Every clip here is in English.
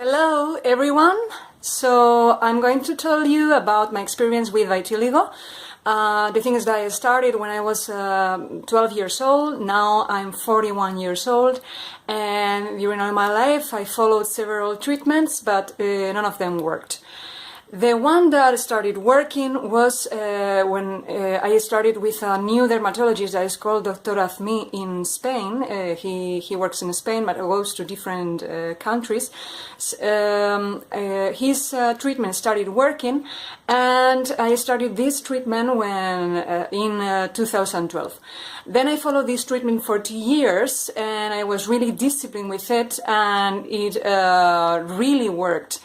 Hello everyone! So I'm going to tell you about my experience with vitiligo. The thing is that I started when I was 12 years old. Now I'm 41 years old, and during all my life I followed several treatments, but none of them worked. The one that started working was when I started with a new dermatologist that is called Dr. Azmiderm in Spain. He works in Spain but goes to different countries. His treatment started working, and I started this treatment when in 2012. Then I followed this treatment for 2 years, and I was really disciplined with it, and it really worked.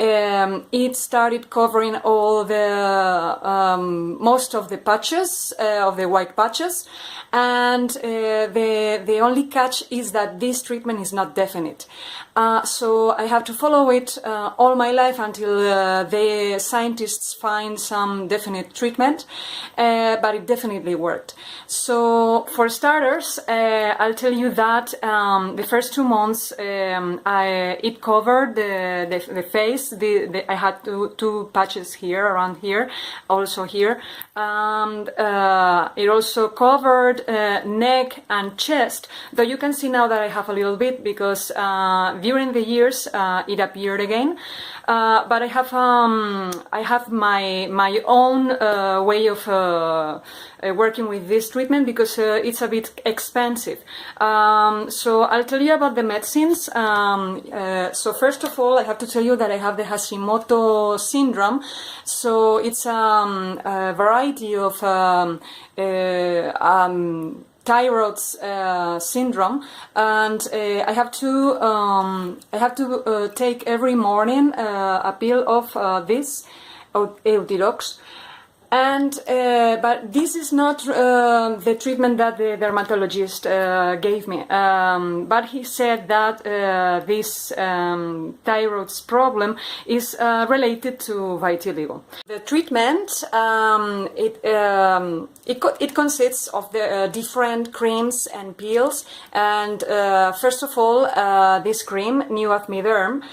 It started covering all the most of the patches, of the white patches, and the only catch is that this treatment is not definite. So I have to follow it all my life until the scientists find some definite treatment, but it definitely worked. So for starters, I'll tell you that the first 2 months it covered the face. I had two patches here, around here, also here, and it also covered neck and chest, though you can see now that I have a little bit because during the years it appeared again. But I have my own way of working with this treatment because it's a bit expensive. So I'll tell you about the medicines. So first of all, I have to tell you that I have the Hashimoto syndrome. So it's a variety of thyroid syndrome, and I have to take every morning a pill of this Eutirox. And but this is not the treatment that the dermatologist gave me, but he said that this thyroid problem is related to vitiligo. The treatment it consists of the different creams and pills, and first of all this cream, new Azmiderm,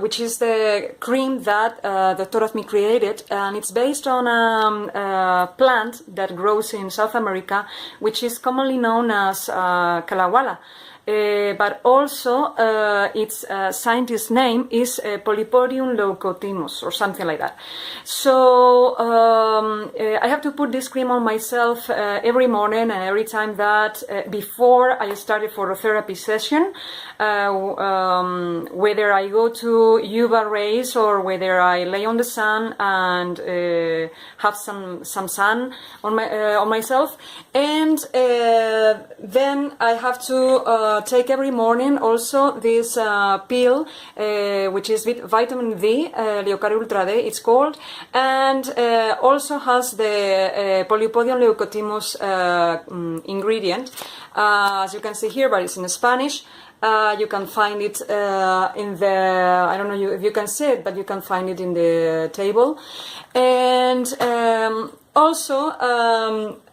which is the cream that Dr. Azmi created, and it's based on a plant that grows in South America, which is commonly known as kalawala. But also its scientist name is Polypodium Leucotomos or something like that. So I have to put this cream on myself every morning, and every time that before I start a phototherapy session, whether I go to UVA rays or whether I lay on the sun and have some sun on myself, and then I have to take every morning also this pill, which is vitamin D, Heliocare Ultra D it's called, and also has the Polypodium Leucotomos ingredient, as you can see here, but it's in Spanish. You can find it in the, I don't know if you can see it, but you can find it in the table. And also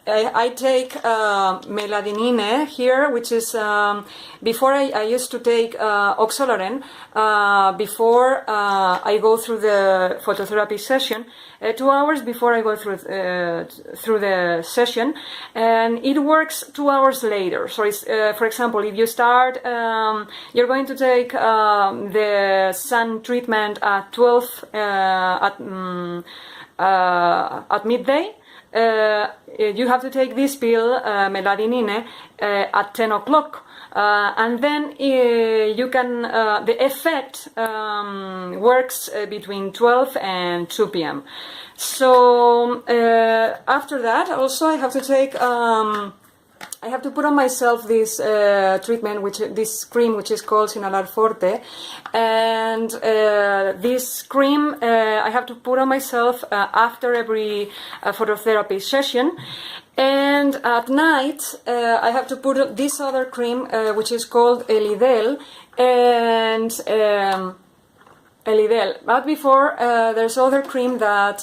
I take Meladinine here, which is before I used to take Methoxsalen before I go through the phototherapy session, 2 hours before I go through the session, and it works 2 hours later. So it's, for example, if you start, you're going to take the sun treatment at 12 at midday. You have to take this pill, Meladinine, at 10 o'clock. And then you can, the effect works between 12 and 2 p.m. So after that, also I have to take, I have to put on myself this treatment, this cream, which is called Synalar Forte, and this cream I have to put on myself after every phototherapy session. And at night I have to put this other cream, which is called Elidel, and Elidel. But before, there's other cream that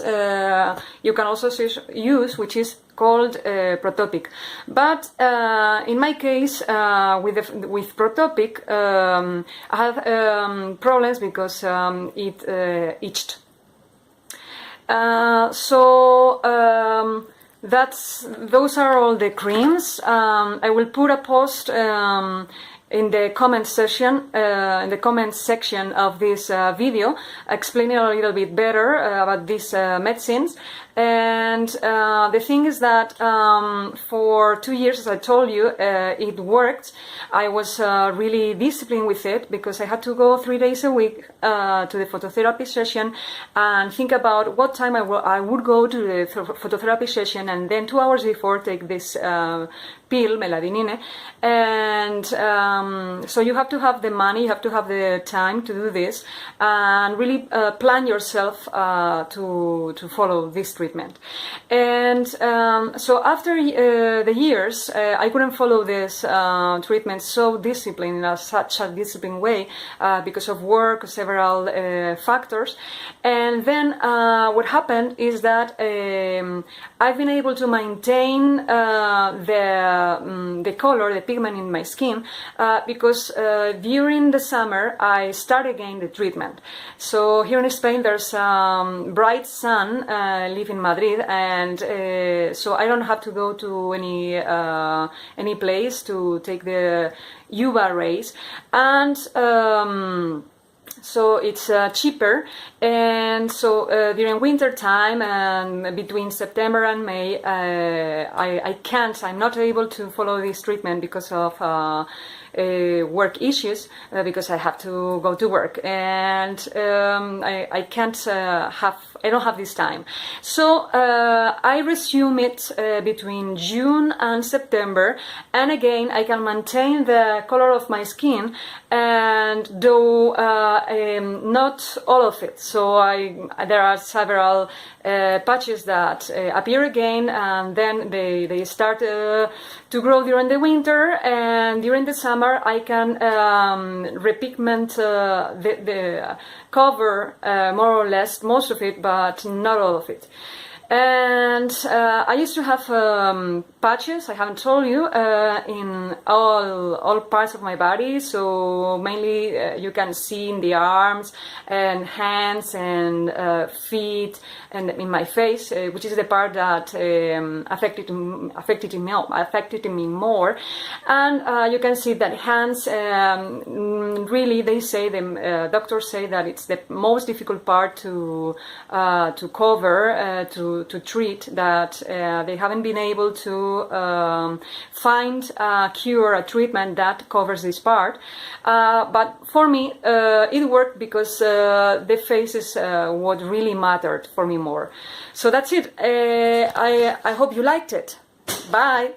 you can also use, which is called Protopic. But in my case, with Protopic, I have problems because it itched. Those are all the creams. I will put a post in the comment section of this video, explaining a little bit better about these medicines. And the thing is that for 2 years, as I told you, it worked. I was really disciplined with it because I had to go 3 days a week to the phototherapy session and think about what time I would go to the phototherapy session, and then 2 hours before take this pill, Meladinine. And so you have to have the money, you have to have the time to do this, and really plan yourself to follow this treatment. And so after the years, I couldn't follow this treatment so disciplined, in such a disciplined way, because of work, several factors. And then what happened is that I've been able to maintain the color, the pigment in my skin, because during the summer I start again the treatment. So here in Spain there's bright sun, live in Madrid, and so I don't have to go to any place to take the UVA rays, and so it's cheaper. And so during winter time and between September and May, I'm not able to follow this treatment because of work issues, because I have to go to work, and I don't have this time. So I resume it between June and September, and again I can maintain the color of my skin, and though not all of it. So there are several patches that appear again, and then they start to grow during the winter, and during the summer I can repigment the cover, more or less, most of it, but not all of it. And I used to have patches, I haven't told you, in all parts of my body. So mainly you can see in the arms and hands and feet and in my face, which is the part that affected me more. And you can see that hands, really, they say, the doctors say that it's the most difficult part to cover, to treat, that they haven't been able to find a cure, a treatment that covers this part. But for me, it worked because the face is what really mattered for me more. So that's it. I hope you liked it. Bye.